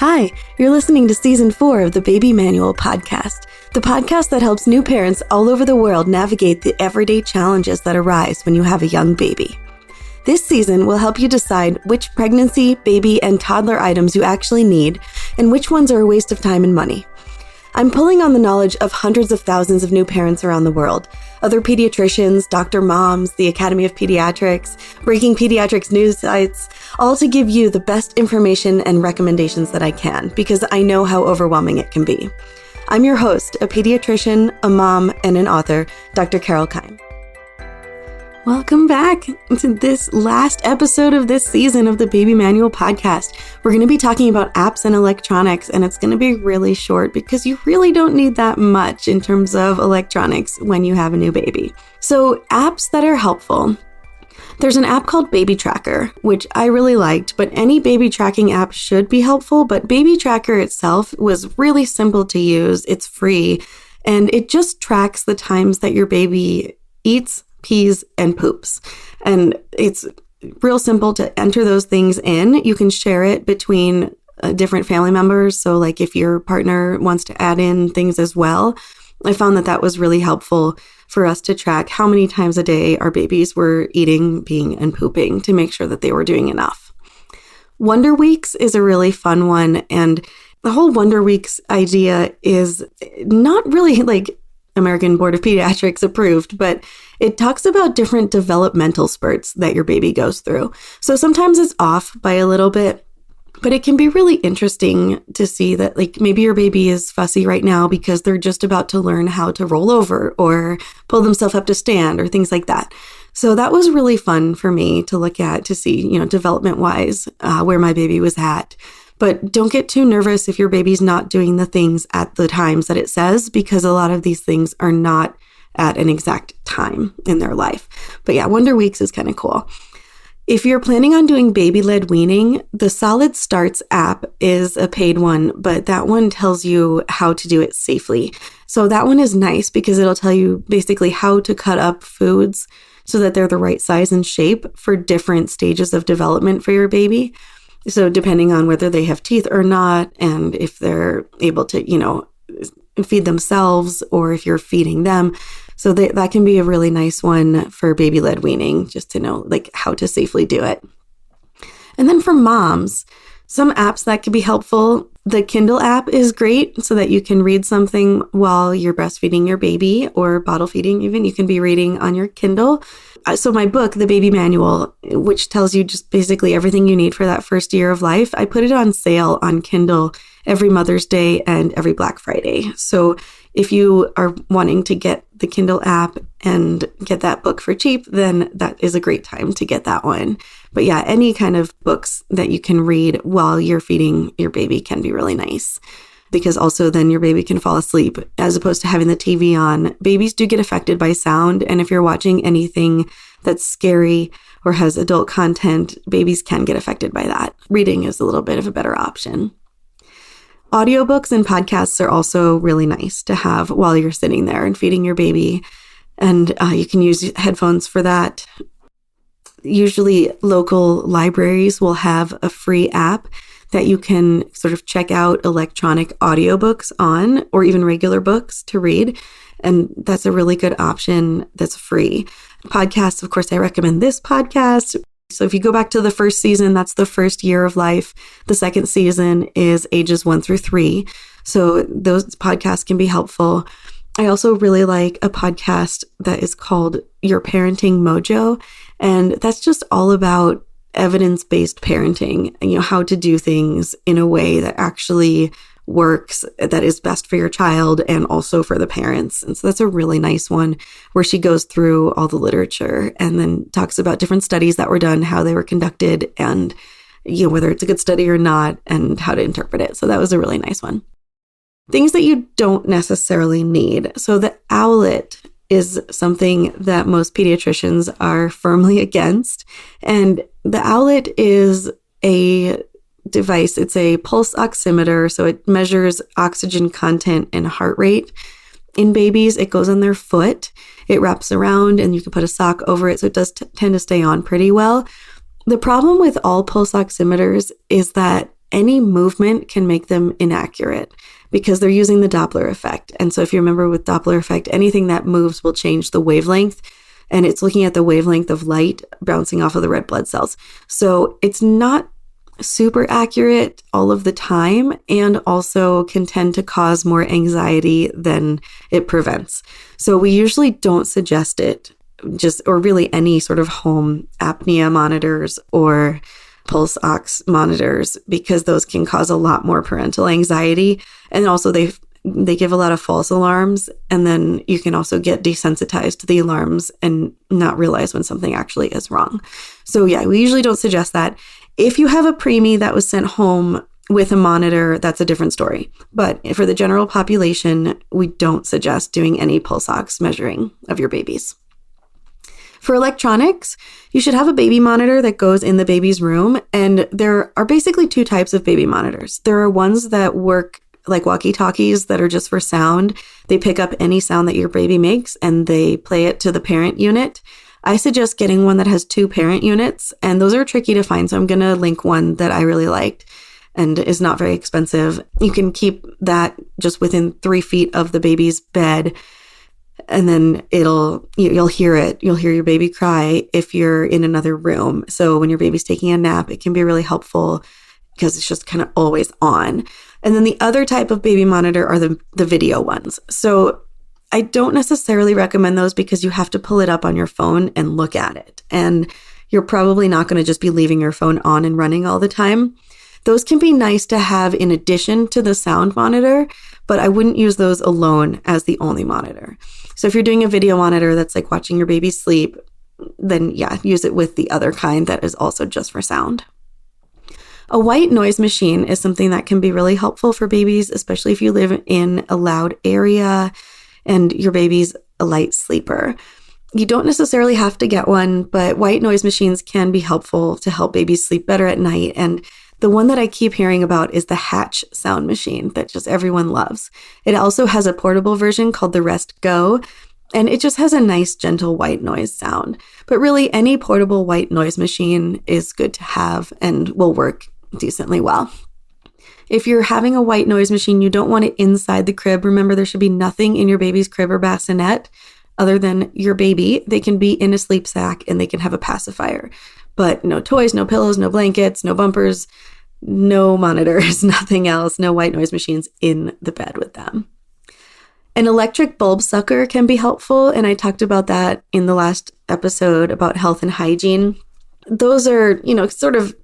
Hi, you're listening to Season 4 of the Baby Manual podcast, the podcast that helps new parents all over the world navigate the everyday challenges that arise when you have a young baby. This season will help you decide which pregnancy, baby, and toddler items you actually need, and which ones are a waste of time and money. I'm pulling on the knowledge of hundreds of thousands of new parents around the world, other pediatricians, doctor moms, the Academy of Pediatrics, breaking pediatrics news sites, all to give you the best information and recommendations that I can, because I know how overwhelming it can be. I'm your host, a pediatrician, a mom, and an author, Dr. Carole Keim. Welcome back to this last episode of this season of the Baby Manual podcast. We're going to be talking about apps and electronics, and it's going to be really short because you really don't need that much in terms of electronics when you have a new baby. So apps that are helpful. There's an app called Baby Tracker, which I really liked, but any baby tracking app should be helpful. But Baby Tracker itself was really simple to use. It's free, and it just tracks the times that your baby eats, pees, and poops. And it's real simple to enter those things in. You can share it between different family members. So like if your partner wants to add in things as well, I found that was really helpful for us to track how many times a day our babies were eating, peeing, and pooping to make sure that they were doing enough. Wonder Weeks is a really fun one. And the whole Wonder Weeks idea is not really like American Board of Pediatrics approved, but it talks about different developmental spurts that your baby goes through. So sometimes it's off by a little bit, but it can be really interesting to see that like maybe your baby is fussy right now because they're just about to learn how to roll over or pull themselves up to stand or things like that. So that was really fun for me to look at to see, development-wise, where my baby was at. But don't get too nervous if your baby's not doing the things at the times that it says, because a lot of these things are not at an exact time in their life. But yeah, Wonder Weeks is kind of cool. If you're planning on doing baby-led weaning, the Solid Starts app is a paid one, but that one tells you how to do it safely. So that one is nice because it'll tell you basically how to cut up foods so that they're the right size and shape for different stages of development for your baby. So depending on whether they have teeth or not, and if they're able to, feed themselves or if you're feeding them. So that can be a really nice one for baby-led weaning, just to know like how to safely do it. And then for moms, some apps that can be helpful. The Kindle app is great so that you can read something while you're breastfeeding your baby or bottle feeding even. You can be reading on your Kindle. So my book, The Baby Manual, which tells you just basically everything you need for that first year of life, I put it on sale on Kindle every Mother's Day and every Black Friday. So if you are wanting to get the Kindle app and get that book for cheap, then that is a great time to get that one. But yeah, any kind of books that you can read while you're feeding your baby can be really nice, because also then your baby can fall asleep as opposed to having the TV on. Babies do get affected by sound. And if you're watching anything that's scary or has adult content, babies can get affected by that. Reading is a little bit of a better option. Audiobooks and podcasts are also really nice to have while you're sitting there and feeding your baby. And you can use headphones for that. Usually local libraries will have a free app that you can sort of check out electronic audiobooks on, or even regular books to read. And that's a really good option that's free. Podcasts, of course, I recommend this podcast. So if you go back to the first season, that's the first year of life. The second season is ages 1 through 3. So those podcasts can be helpful. I also really like a podcast that is called Your Parenting Mojo. And that's just all about evidence-based parenting and, how to do things in a way that actually works, that is best for your child and also for the parents. And so that's a really nice one where she goes through all the literature and then talks about different studies that were done, how they were conducted, and, whether it's a good study or not, and how to interpret it. So that was a really nice one. Things that you don't necessarily need. So the Owlet is something that most pediatricians are firmly against. And the Owlet is a device. It's a pulse oximeter. So it measures oxygen content and heart rate in babies. It goes on their foot. It wraps around and you can put a sock over it. So it does tend to stay on pretty well. The problem with all pulse oximeters is that any movement can make them inaccurate because they're using the Doppler effect. And so if you remember with Doppler effect, anything that moves will change the wavelength, and it's looking at the wavelength of light bouncing off of the red blood cells. So it's not super accurate all of the time, and also can tend to cause more anxiety than it prevents. So we usually don't suggest it, or really any sort of home apnea monitors or pulse ox monitors, because those can cause a lot more parental anxiety. And also they give a lot of false alarms, and then you can also get desensitized to the alarms and not realize when something actually is wrong. So yeah, we usually don't suggest that. If you have a preemie that was sent home with a monitor, that's a different story. But for the general population, we don't suggest doing any pulse ox measuring of your babies. For electronics, you should have a baby monitor that goes in the baby's room. And there are basically two types of baby monitors. There are ones that work like walkie-talkies that are just for sound. They pick up any sound that your baby makes and they play it to the parent unit. I suggest getting one that has 2 parent units, and those are tricky to find. So I'm going to link one that I really liked and is not very expensive. You can keep that just within 3 feet of the baby's bed, and then you'll hear it. You'll hear your baby cry if you're in another room. So when your baby's taking a nap, it can be really helpful because it's just kind of always on. And then the other type of baby monitor are the video ones. So I don't necessarily recommend those because you have to pull it up on your phone and look at it. And you're probably not going to just be leaving your phone on and running all the time. Those can be nice to have in addition to the sound monitor, but I wouldn't use those alone as the only monitor. So if you're doing a video monitor that's like watching your baby sleep, then yeah, use it with the other kind that is also just for sound. A white noise machine is something that can be really helpful for babies, especially if you live in a loud area and your baby's a light sleeper. You don't necessarily have to get one, but white noise machines can be helpful to help babies sleep better at night. And the one that I keep hearing about is the Hatch sound machine that just everyone loves. It also has a portable version called the Rest Go, and it just has a nice, gentle white noise sound. But really, any portable white noise machine is good to have and will work decently well. If you're having a white noise machine, you don't want it inside the crib. Remember, there should be nothing in your baby's crib or bassinet other than your baby. They can be in a sleep sack and they can have a pacifier, but no toys, no pillows, no blankets, no bumpers, no monitors, nothing else, no white noise machines in the bed with them. An electric bulb sucker can be helpful, and I talked about that in the last episode about health and hygiene. Those are, sort of,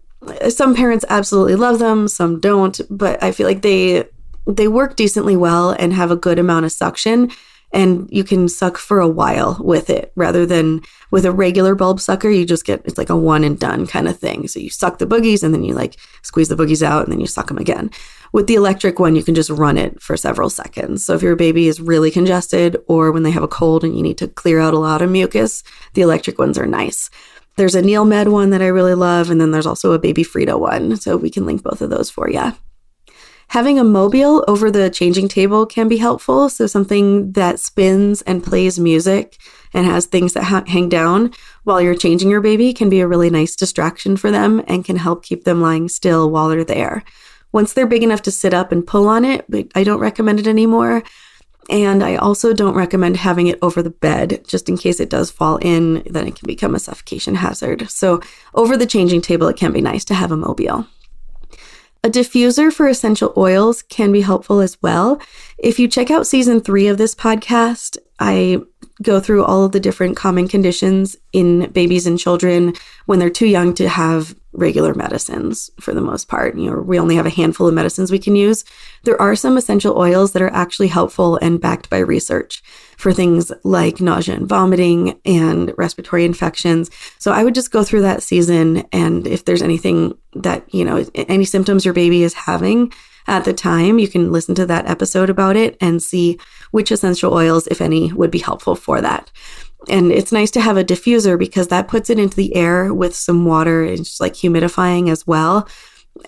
some parents absolutely love them, some don't, but I feel like they work decently well and have a good amount of suction, and you can suck for a while with it rather than with a regular bulb sucker. It's like a one and done kind of thing. So you suck the boogies and then you like squeeze the boogies out and then you suck them again. With the electric one, you can just run it for several seconds. So if your baby is really congested or when they have a cold and you need to clear out a lot of mucus, the electric ones are nice. There's a Neil Med one that I really love, and then there's also a Baby Frida one. So we can link both of those for you. Having a mobile over the changing table can be helpful. So something that spins and plays music and has things that hang down while you're changing your baby can be a really nice distraction for them and can help keep them lying still while they're there. Once they're big enough to sit up and pull on it, but I don't recommend it anymore. And I also don't recommend having it over the bed, just in case it does fall in, then it can become a suffocation hazard. So over the changing table, it can be nice to have a mobile. A diffuser for essential oils can be helpful as well. If you check out season 3 of this podcast, I go through all of the different common conditions in babies and children when they're too young to have regular medicines for the most part. We only have a handful of medicines we can use. There are some essential oils that are actually helpful and backed by research for things like nausea and vomiting and respiratory infections. So I would just go through that season, and if there's anything that, any symptoms your baby is having at the time, you can listen to that episode about it and see which essential oils, if any, would be helpful for that. And it's nice to have a diffuser because that puts it into the air with some water and just like humidifying as well,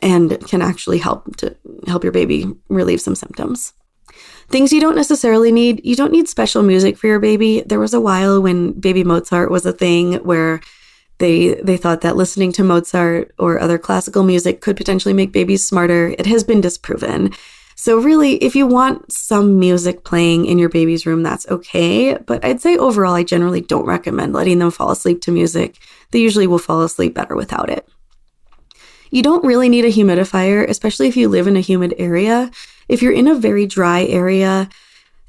and can actually help your baby relieve some symptoms. Things you don't necessarily need. You don't need special music for your baby. There was a while when Baby Mozart was a thing where They thought that listening to Mozart or other classical music could potentially make babies smarter. It has been disproven. So really, if you want some music playing in your baby's room, that's okay. But I'd say overall, I generally don't recommend letting them fall asleep to music. They usually will fall asleep better without it. You don't really need a humidifier, especially if you live in a humid area. If you're in a very dry area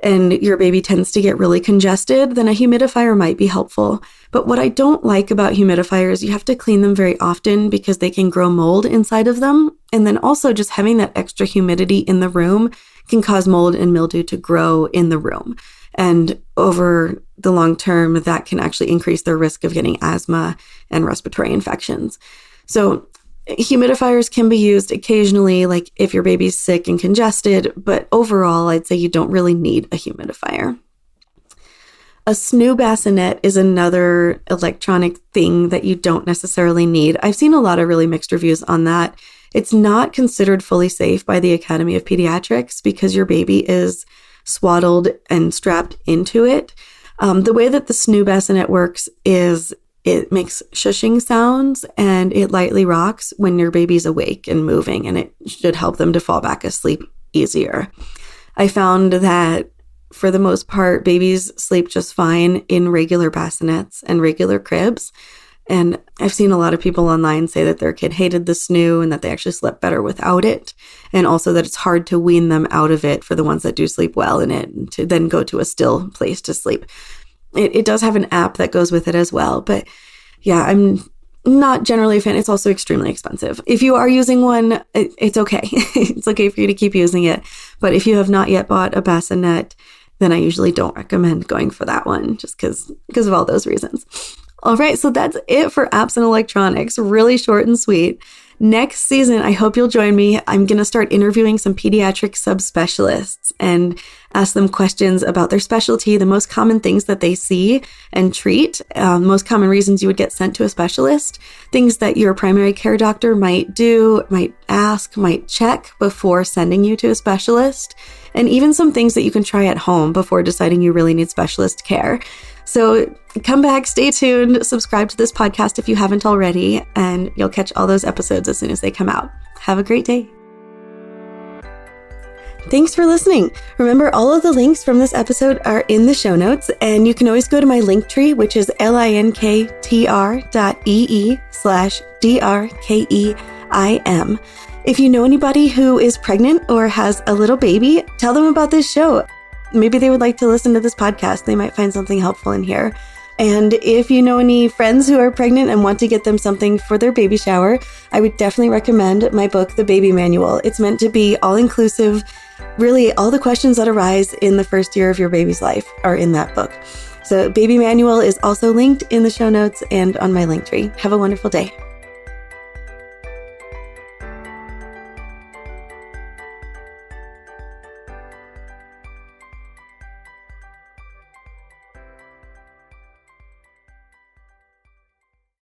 and your baby tends to get really congested, then a humidifier might be helpful. But what I don't like about humidifiers, you have to clean them very often because they can grow mold inside of them. And then also just having that extra humidity in the room can cause mold and mildew to grow in the room. And over the long term, that can actually increase their risk of getting asthma and respiratory infections. So humidifiers can be used occasionally, like if your baby's sick and congested, but overall, I'd say you don't really need a humidifier. A snoo bassinet is another electronic thing that you don't necessarily need. I've seen a lot of really mixed reviews on that. It's not considered fully safe by the Academy of Pediatrics because your baby is swaddled and strapped into it. The way that the snoo bassinet works is it makes shushing sounds and it lightly rocks when your baby's awake and moving, and it should help them to fall back asleep easier. I found that for the most part, babies sleep just fine in regular bassinets and regular cribs. And I've seen a lot of people online say that their kid hated the snoo and that they actually slept better without it. And also that it's hard to wean them out of it for the ones that do sleep well in it and to then go to a still place to sleep. It does have an app that goes with it as well. But yeah, I'm not generally a fan. It's also extremely expensive. If you are using one, it's okay. It's okay for you to keep using it. But if you have not yet bought a bassinet, then I usually don't recommend going for that one just because of all those reasons. All right, so that's it for apps and electronics. Really short and sweet. Next season, I hope you'll join me. I'm going to start interviewing some pediatric subspecialists and ask them questions about their specialty, the most common things that they see and treat, most common reasons you would get sent to a specialist, things that your primary care doctor might do, might ask, might check before sending you to a specialist, and even some things that you can try at home before deciding you really need specialist care. So come back, stay tuned, subscribe to this podcast if you haven't already, and you'll catch all those episodes as soon as they come out. Have a great day. Thanks for listening. Remember, all of the links from this episode are in the show notes, and you can always go to my link tree, which is linktr.ee/drkeim. If you know anybody who is pregnant or has a little baby, tell them about this show. Maybe they would like to listen to this podcast. They might find something helpful in here. And if you know any friends who are pregnant and want to get them something for their baby shower, I would definitely recommend my book, The Baby Manual. It's meant to be all-inclusive. Really, all the questions that arise in the first year of your baby's life are in that book. So Baby Manual is also linked in the show notes and on my link tree. Have a wonderful day.